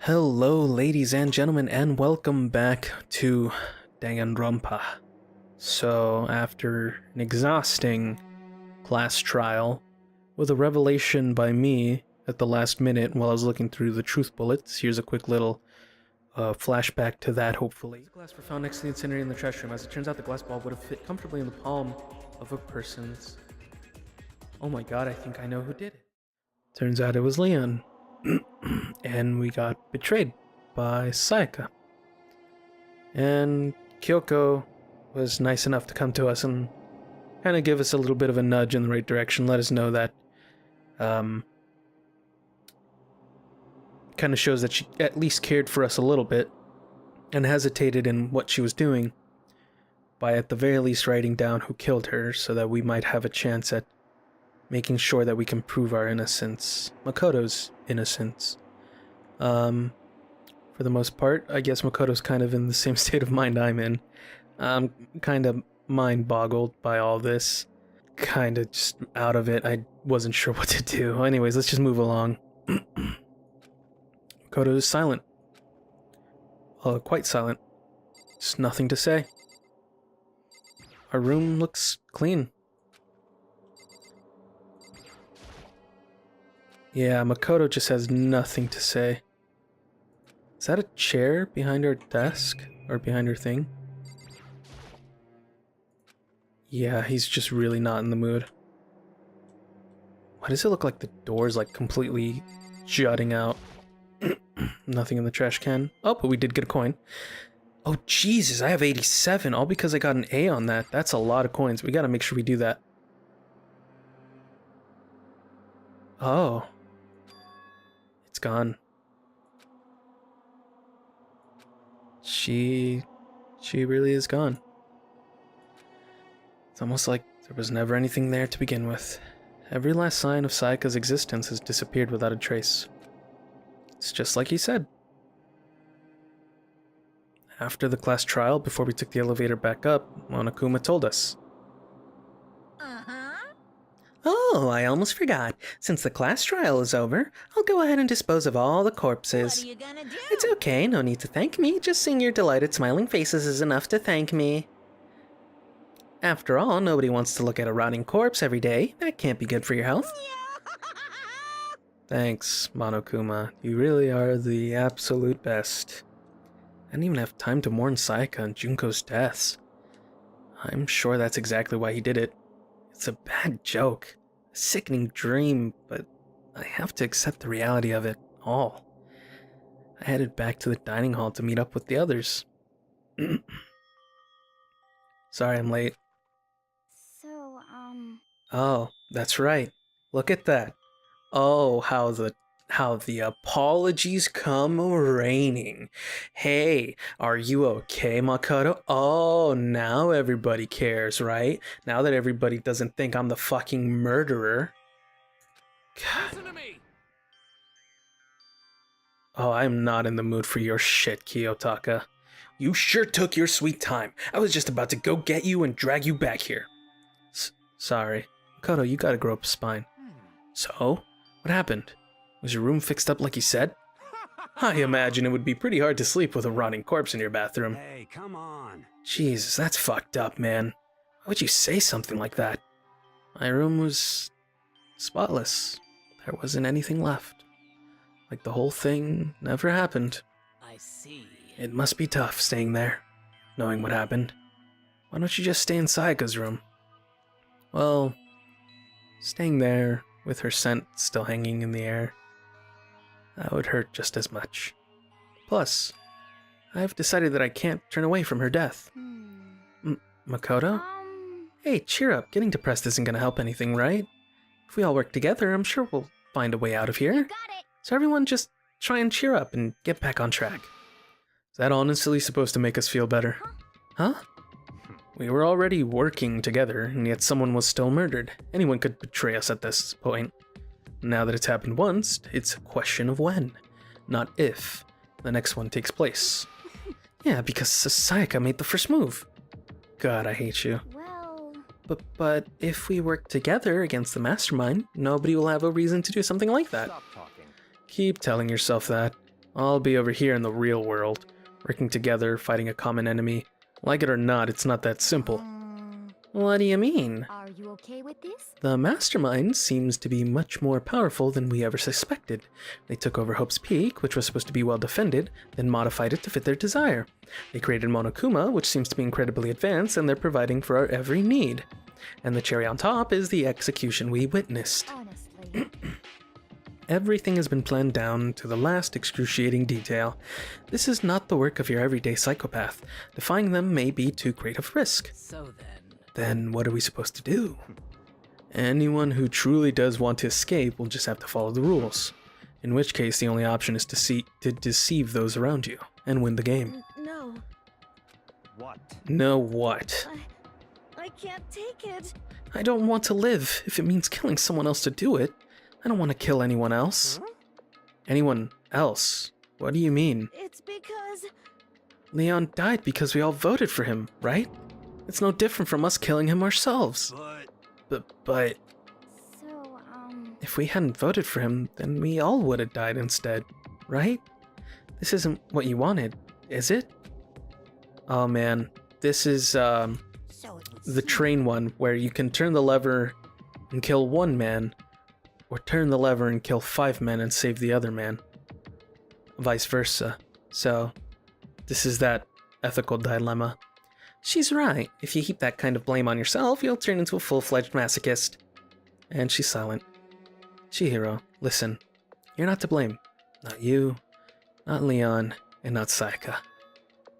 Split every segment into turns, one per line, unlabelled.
Hello, ladies and gentlemen, and welcome back to Danganronpa. So, after an exhausting class trial, with a revelation by me at the last minute while I was looking through the truth bullets, here's a quick little flashback to that, hopefully. The glass were found next to the incinerator in the trash room. As it turns out, the glass ball would have fit comfortably in the palm of a person's... Oh my god, I think I know who did it. Turns out it was Leon. And we got betrayed by Sayaka. And Kyoko was nice enough to come to us and kind of give us a little bit of a nudge in the right direction, let us know that kind of shows that she at least cared for us a little bit and hesitated in what she was doing by at the very least writing down who killed her so that we might have a chance at making sure that we can prove our innocence, Makoto's innocence. For the most part, I guess Makoto's kind of in the same state of mind I'm in. I'm kind of mind-boggled by all this. Kind of just out of it. I wasn't sure what to do. Anyways, let's just move along. Makoto is silent. Quite silent. Just nothing to say. Our room looks clean. Yeah, Makoto just has nothing to say. Is that a chair behind our desk? Or behind her thing? Yeah, he's just really not in the mood. Why does it look like the door's like completely jutting out? Nothing in the trash can. Oh, but we did get a coin. Oh, Jesus, I have 87, all because I got an A on that. That's a lot of coins. We gotta make sure we do that. Oh. It's gone. She really is gone. It's almost like there was never anything there to begin with. Every last sign of Sayaka's existence has disappeared without a trace. It's just like he said. After the class trial, before we took the elevator back up, Monokuma told us.
Oh, I almost forgot. Since the class trial is over, I'll go ahead and dispose of all the corpses.
What are you gonna do?
It's okay, no need to thank me. Just seeing your delighted smiling faces is enough to thank me. After all, nobody wants to look at a rotting corpse every day. That can't be good for your health.
Thanks, Monokuma. You really are the absolute best. I didn't even have time to mourn Sayaka and Junko's deaths. I'm sure that's exactly why he did it. It's a bad joke, a sickening dream, but I have to accept the reality of it all. I headed back to the dining hall to meet up with the others. Sorry I'm late. Oh, that's right. Look at that. Oh, how the apologies come raining. Hey, are you okay, Makoto? Oh, now everybody cares, right? Now that everybody doesn't think I'm the fucking murderer. God.
Listen to me.
Oh, I'm not in the mood for your shit, Kiyotaka. You sure took your sweet time. I was just about to go get you and drag you back here. Sorry. Makoto, you gotta grow up a spine. So? What happened? Was your room fixed up like you said? I imagine it would be pretty hard to sleep with a rotting corpse in your bathroom.
Hey, come on.
Jesus, that's fucked up, man. Why would you say something like that? My room was spotless. There wasn't anything left. Like the whole thing never happened.
I see.
It must be tough staying there, knowing what happened. Why don't you just stay in Sayaka's room? Well, staying there with her scent still hanging in the air, that would hurt just as much. Plus, I've decided that I can't turn away from her death. Makoto? Hey, cheer up. Getting depressed isn't gonna help anything, right? If we all work together, I'm sure we'll find a way out of here.
Got it.
So everyone just try and cheer up and get back on track. Is that honestly supposed to make us feel better? Huh? We were already working together, and yet someone was still murdered. Anyone could betray us at this point. Now that it's happened once, it's a question of when, not if, the next one takes place. Yeah, because Sayaka made the first move. God, I hate you.
Well...
But if we work together against the mastermind, nobody will have a reason to do something like that.
Stop talking.
Keep telling yourself that. I'll be over here in the real world, working together, fighting a common enemy. Like it or not, it's not that simple.
What do you mean?
Are you okay with this?
The mastermind seems to be much more powerful than we ever suspected. They took over Hope's Peak, which was supposed to be well defended, then modified it to fit their desire. They created Monokuma, which seems to be incredibly advanced, and they're providing for our every need. And the cherry on top is the execution we witnessed.
Honestly.
Everything has been planned down to the last excruciating detail. This is not the work of your everyday psychopath. Defying them may be too great of risk.
So
Then what are we supposed to do? Anyone who truly does want to escape will just have to follow the rules. In which case, the only option is to deceive those around you and win the game.
No,
what?
No what?
I can't take it.
I don't want to live if it means killing someone else to do it. I don't want to kill anyone else. Anyone else? What do you mean?
It's because
Leon died because we all voted for him, right? It's no different from us killing him ourselves. But
so
if we hadn't voted for him, then we all would have died instead, right? This isn't what you wanted, is it? Oh man, this is
so it would
the train one where you can turn the lever and kill one man, or turn the lever and kill 5 men and save the other man. Vice versa. So, this is that ethical dilemma. She's right. If you heap that kind of blame on yourself, you'll turn into a full-fledged masochist. And she's silent. Chihiro, listen. You're not to blame. Not you, not Leon, and not Sayaka.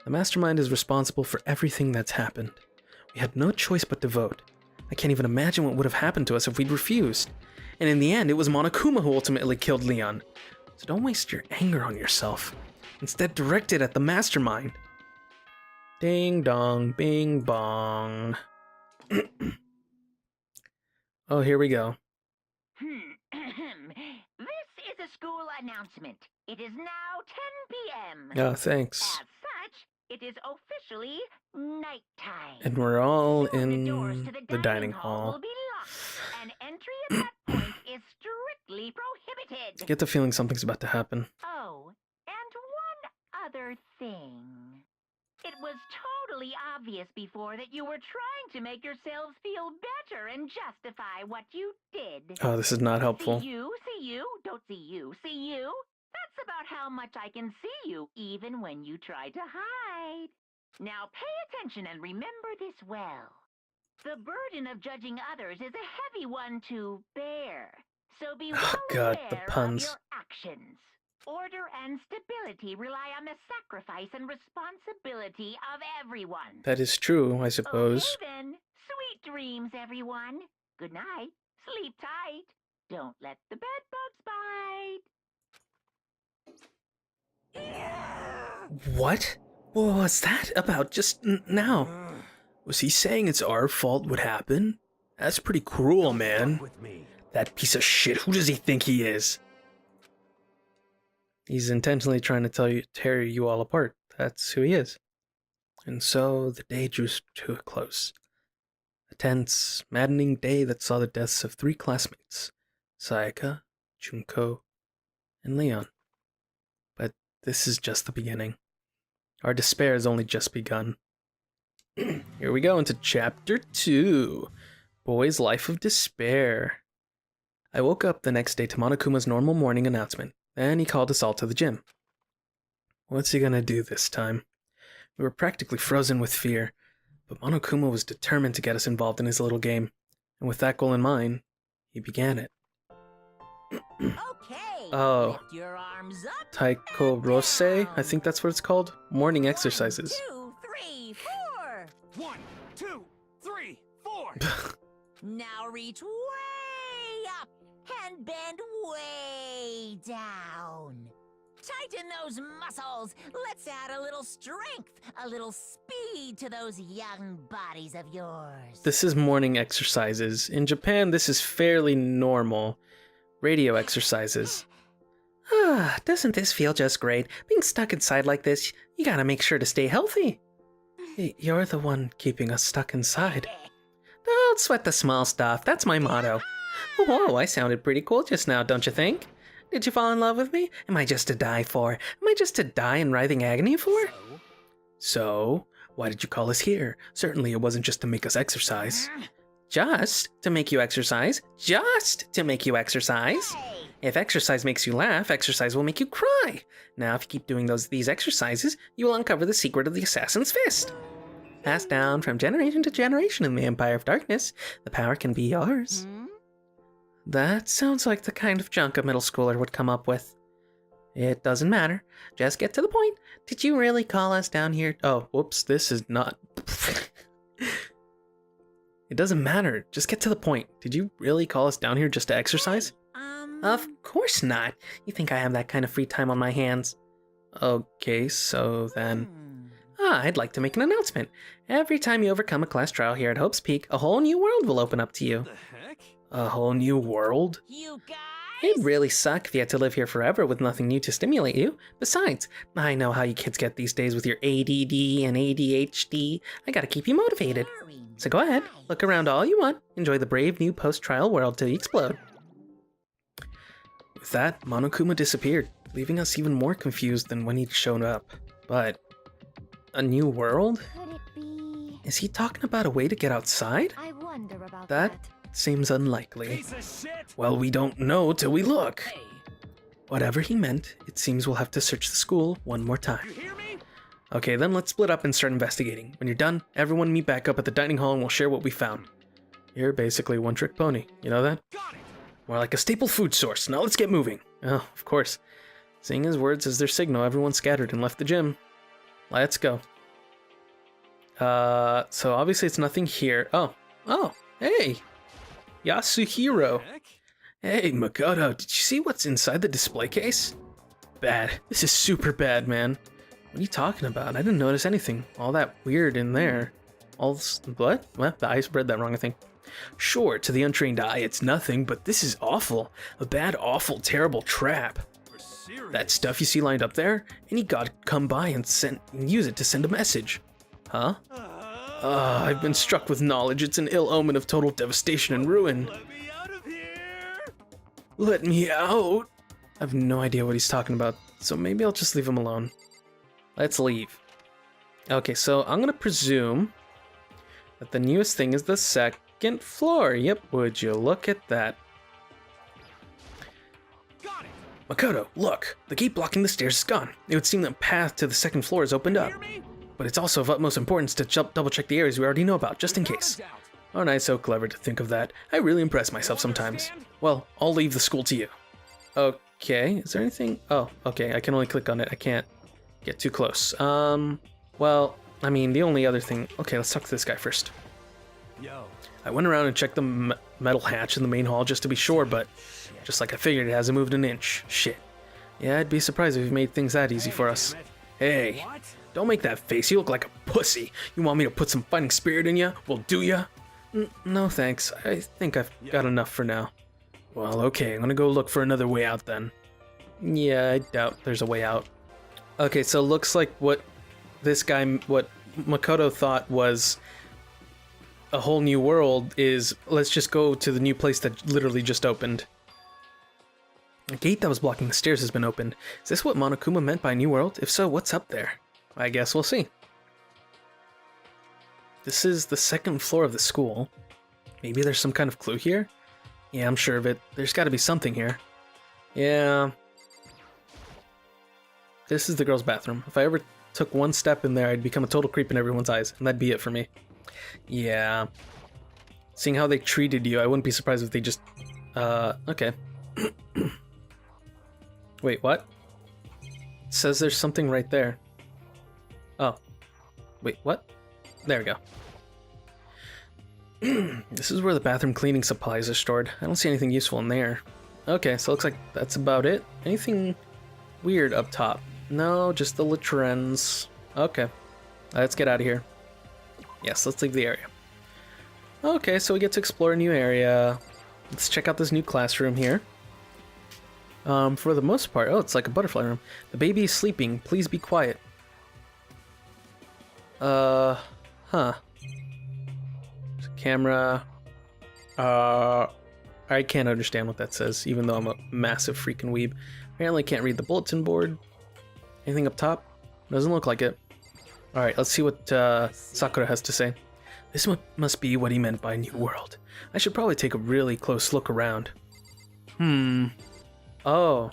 The mastermind is responsible for everything that's happened. We had no choice but to vote. I can't even imagine what would have happened to us if we'd refused. And in the end, it was Monokuma who ultimately killed Leon. So don't waste your anger on yourself. Instead, direct it at the mastermind. Ding dong, bing bong. Oh, here we go.
This is a school announcement. It is now 10 p.m.
Oh, thanks.
As such, it is officially nighttime.
And we're all
Soon the doors
in
to
the dining hall.
will be locked, and entry at that point is strictly prohibited.
Get the feeling something's about to happen.
Oh, and one other thing. It was totally obvious before that you were trying to make yourselves feel better and justify what you did.
Oh, this is not helpful.
See you, don't see you, see you. That's about how much I can see you, even when you try to hide. Now pay attention and remember this well. The burden of judging others is a heavy one to bear. So be well
Oh, God, the
aware
puns.
of your actions. Order and stability rely on the sacrifice and responsibility of everyone.
That is true, I suppose.
Okay then. Sweet dreams, everyone. Good night. Sleep tight. Don't let the bed bugs bite.
What? What was that about just now? Was he saying it's our fault what happened? That's pretty cruel, man. That piece of shit, who does he think he is? He's intentionally trying to tear you all apart. That's who he is. And so the day drew to a close. A tense, maddening day that saw the deaths of 3 classmates, Sayaka, Junko, and Leon. But this is just the beginning. Our despair has only just begun. Here we go into Chapter 2, Boy's Life of Despair. I woke up the next day to Monokuma's normal morning announcement. Then he called us all to the gym. What's he gonna do this time? We were practically frozen with fear, but Monokuma was determined to get us involved in his little game, and with that goal in mind, he began it.
Okay.
Oh.
Lift your arms up.
Taiko Rose, I think that's what it's called. Morning exercises.
1, 2, 3, 4.
1, 2, 3, 4.
Now reach way up and bend way down. Tighten those muscles. Let's add a little strength, a little speed to those young bodies of yours.
This is morning exercises. In Japan, this is fairly normal. Radio exercises.
Doesn't this feel just great? Being stuck inside like this, you gotta make sure to stay healthy.
You're the one keeping us stuck inside.
Don't sweat the small stuff, that's my motto. Whoa, I sounded pretty cool just now, don't you think? Did you fall in love with me? Am I just to die for? Am I just to die in writhing agony for?
So, why did you call us here? Certainly it wasn't just to make us exercise.
Just to make you exercise. Just to make you exercise. If exercise makes you laugh, exercise will make you cry. Now, if you keep doing these exercises, you will uncover the secret of the assassin's fist. Passed down from generation to generation in the Empire of Darkness, the power can be yours. That sounds like the kind of junk a middle schooler would come up with. It doesn't matter. Just get to the point. Did you really call us down here?
Oh, whoops, this is not... It doesn't matter. Just get to the point. Did you really call us down here just to exercise?
Of course not. You think I have that kind of free time on my hands?
Okay, so then...
I'd like to make an announcement. Every time you overcome a class trial here at Hope's Peak, a whole new world will open up to you.
The heck?
A whole new world?
You guys?
It'd really suck if you had to live here forever with nothing new to stimulate you. Besides, I know how you kids get these days with your ADD and ADHD. I gotta keep you motivated. So go ahead, look around all you want. Enjoy the brave new post-trial world till you explode.
With that, Monokuma disappeared, leaving us even more confused than when he'd shown up. But... a new world?
Could it be?
Is he talking about a way to get outside?
I wonder about
That
that.
seems unlikely.
Piece of shit!
Well, we don't know till we look. Whatever he meant, it seems we'll have to search the school one more time.
You hear me?
Okay, then let's split up and start investigating. When you're done, everyone meet back up at the dining hall and we'll share what we found. You're basically a one-trick pony, you know that?
Got it!
More like a staple food source. Now let's get moving. Oh, of course. Seeing his words as their signal, everyone scattered and left the gym. Let's go. So obviously it's nothing here. Oh, hey! Yasuhiro.
Heck?
Hey, Makoto, did you see what's inside the display case? Bad. This is super bad, man. What are you talking about? I didn't notice anything. All that weird in there. What? Well, I read that wrong, I think. Sure, to the untrained eye, it's nothing, but this is awful. A bad, awful, terrible trap.
For serious?
That stuff you see lined up there, any god could come by and use it to send a message. Huh? I've been struck with knowledge. It's an ill omen of total devastation and ruin.
Let me out of here!
Let me out! I have no idea what he's talking about, so maybe I'll just leave him alone. Let's leave. Okay, so I'm gonna presume that the newest thing is the second floor. Yep, would you look at that?
Got it!
Makoto, look! The gate blocking the stairs is gone. It would seem the path to the second floor is opened up.
Hear me?
But it's also of utmost importance to double check the areas we already know about, just in
Without a
case.
doubt.
Aren't I so clever to think of that? I really impress myself sometimes. Well, I'll leave the school to you. Okay, is there anything? Oh, okay, I can only click on it. I can't get too close. Well, I mean, the only other thing... Okay, let's talk to this guy first.
Yo.
I went around and checked the metal hatch in the main hall just to be sure, but just like I figured, it hasn't moved an inch. Shit. Yeah, I'd be surprised if he made things that easy for us. Hey,
What?
don't make that face. You look like a pussy. You want me to put some fighting spirit in you? Well, do ya? No, thanks. I think I've got enough for now. Well, okay, I'm gonna go look for another way out then. Yeah, I doubt there's a way out. Okay, so looks like what Makoto thought was a whole new world is, let's just go to the new place that literally just opened. A gate that was blocking the stairs has been opened. Is this what Monokuma meant by new world? If so, what's up there? I guess we'll see. This is the second floor of the school. Maybe there's some kind of clue here? Yeah, I'm sure of it. There's gotta be something here. Yeah. This is the girls' bathroom. If I ever took one step in there, I'd become a total creep in everyone's eyes, and that'd be it for me. Yeah. Seeing how they treated you, I wouldn't be surprised if they just... okay. Wait, what? It says there's something right there. Oh. Wait, what? There we go. This is where the bathroom cleaning supplies are stored. I don't see anything useful in there. Okay, so it looks like that's about it. Anything weird up top? No, just the latrines. Okay. Let's get out of here. Yes, let's leave the area. Okay, so we get to explore a new area. Let's check out this new classroom here. For the most part, oh, it's like a butterfly room. The baby is sleeping. Please be quiet. Huh. There's a camera. I can't understand what that says, even though I'm a massive freaking weeb. Apparently can't read the bulletin board. Anything up top? Doesn't look like it. Alright, let's see what Sakura has to say. This must be what he meant by New World. I should probably take a really close look around. Oh.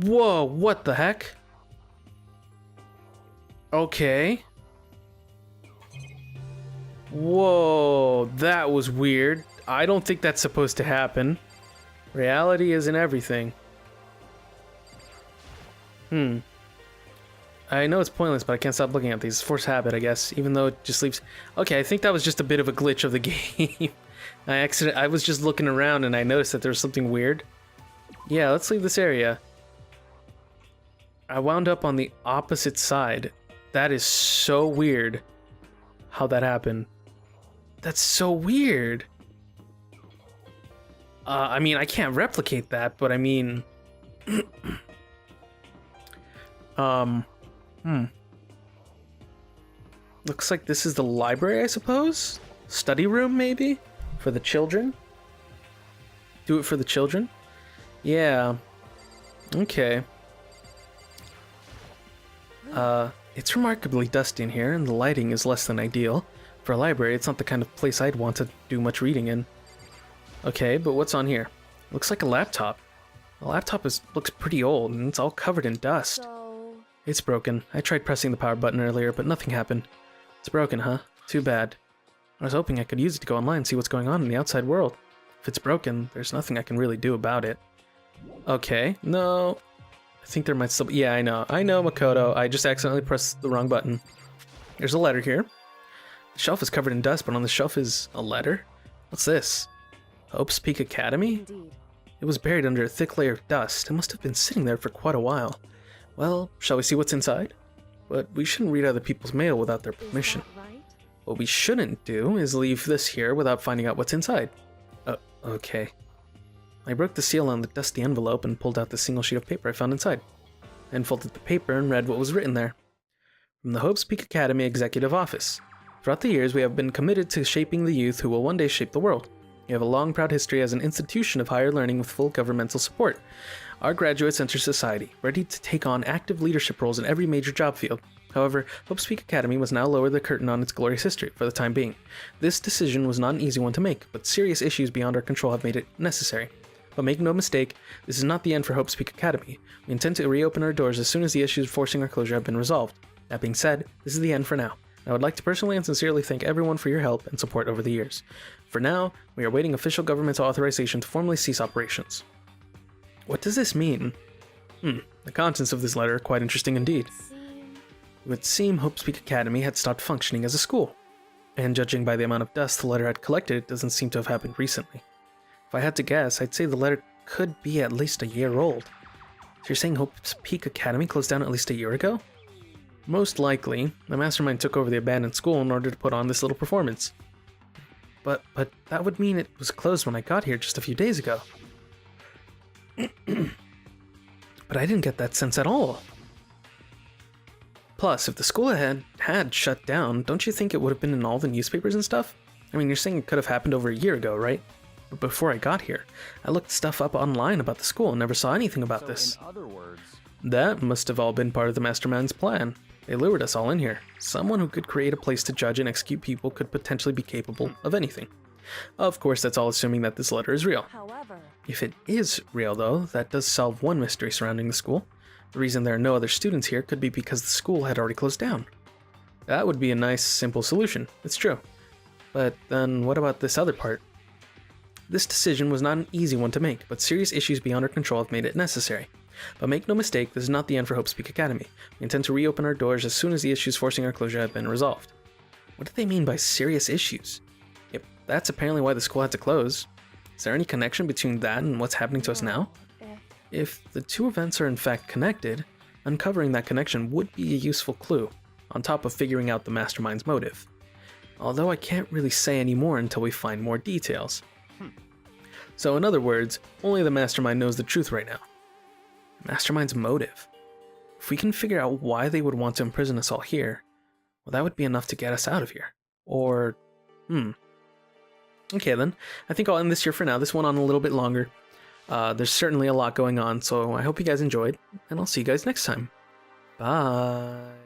Whoa, what the heck? Okay. Whoa, that was weird. I don't think that's supposed to happen. Reality isn't everything. I know it's pointless, but I can't stop looking at these. Force habit, I guess, even though it just leaves... Okay, I think that was just a bit of a glitch of the game. I was just looking around and I noticed that there was something weird. Yeah, let's leave this area. I wound up on the opposite side. That is so weird how that happened. That's so weird. I mean, I can't replicate that, but I mean... Looks like this is the library, I suppose? Study room, maybe? For the children? Do it for the children? Yeah. Okay. It's remarkably dusty in here, and the lighting is less than ideal. For a library, it's not the kind of place I'd want to do much reading in. Okay, but what's on here? Looks like a laptop. The laptop looks pretty old, and it's all covered in dust.
So,
It's broken. I tried pressing the power button earlier, but nothing happened. It's broken, huh? Too bad. I was hoping I could use it to go online and see what's going on in the outside world. If it's broken, there's nothing I can really do about it. Okay, no. I think there might still be... Yeah, I know, Makoto. I just accidentally pressed the wrong button. There's a letter here. The shelf is covered in dust, but on the shelf is a letter? What's this? Hope's Peak Academy?
indeed.
It was buried under a thick layer of dust. It must have been sitting there for quite a while. Well, shall we see what's inside? But we shouldn't read other people's mail without their
Is
permission.
that right?
What we shouldn't do is leave this here without finding out what's inside. Okay. I broke the seal on the dusty envelope and pulled out the single sheet of paper I found inside. I unfolded the paper and read what was written there. From the Hope's Peak Academy Executive Office. Throughout the years, we have been committed to shaping the youth who will one day shape the world. We have a long, proud history as an institution of higher learning with full governmental support. Our graduates enter society, ready to take on active leadership roles in every major job field. However, Hope's Peak Academy must now lower the curtain on its glorious history for the time being. This decision was not an easy one to make, but serious issues beyond our control have made it necessary. But make no mistake, this is not the end for Hope's Peak Academy. We intend to reopen our doors as soon as the issues forcing our closure have been resolved. That being said, this is the end for now. I would like to personally and sincerely thank everyone for your help and support over the years. For now, we are awaiting official governmental authorization to formally cease operations. What does this mean? The contents of this letter are quite interesting indeed. It would seem Hope's Peak Academy had stopped functioning as a school. And judging by the amount of dust the letter had collected, it doesn't seem to have happened recently. If I had to guess, I'd say the letter could be at least a year old. So you're saying Hope's Peak Academy closed down at least a year ago? Most likely, the mastermind took over the abandoned school in order to put on this little performance. But that would mean it was closed when I got here just a few days ago. But I didn't get that sense at all. Plus, if the school had shut down, don't you think it would have been in all the newspapers and stuff? I mean, you're saying it could have happened over a year ago, right? But before I got here, I looked stuff up online about the school and never saw anything about this.
In other words,
That must have all been part of the mastermind's plan. They lured us all in here. Someone who could create a place to judge and execute people could potentially be capable of anything. Of course, that's all assuming that this letter is real.
However,
If it is real, though, that does solve one mystery surrounding the school. The reason there are no other students here could be because the school had already closed down. That would be a nice, simple solution. It's true. But then what about this other part? This decision was not an easy one to make, but serious issues beyond our control have made it necessary. But make no mistake, this is not the end for Hope's Peak Academy. We intend to reopen our doors as soon as the issues forcing our closure have been resolved. What do they mean by serious issues? Yep, that's apparently why the school had to close. Is there any connection between that and what's happening to us now? If the two events are in fact connected, uncovering that connection would be a useful clue, on top of figuring out the mastermind's motive. Although I can't really say any more until we find more details. So in other words, only the mastermind knows the truth right now. Mastermind's motive. If we can figure out why they would want to imprison us all here, well, that would be enough to get us out of here. Or, Okay, then. I think I'll end this here for now. This went on a little bit longer. There's certainly a lot going on, so I hope you guys enjoyed, and I'll see you guys next time. Bye.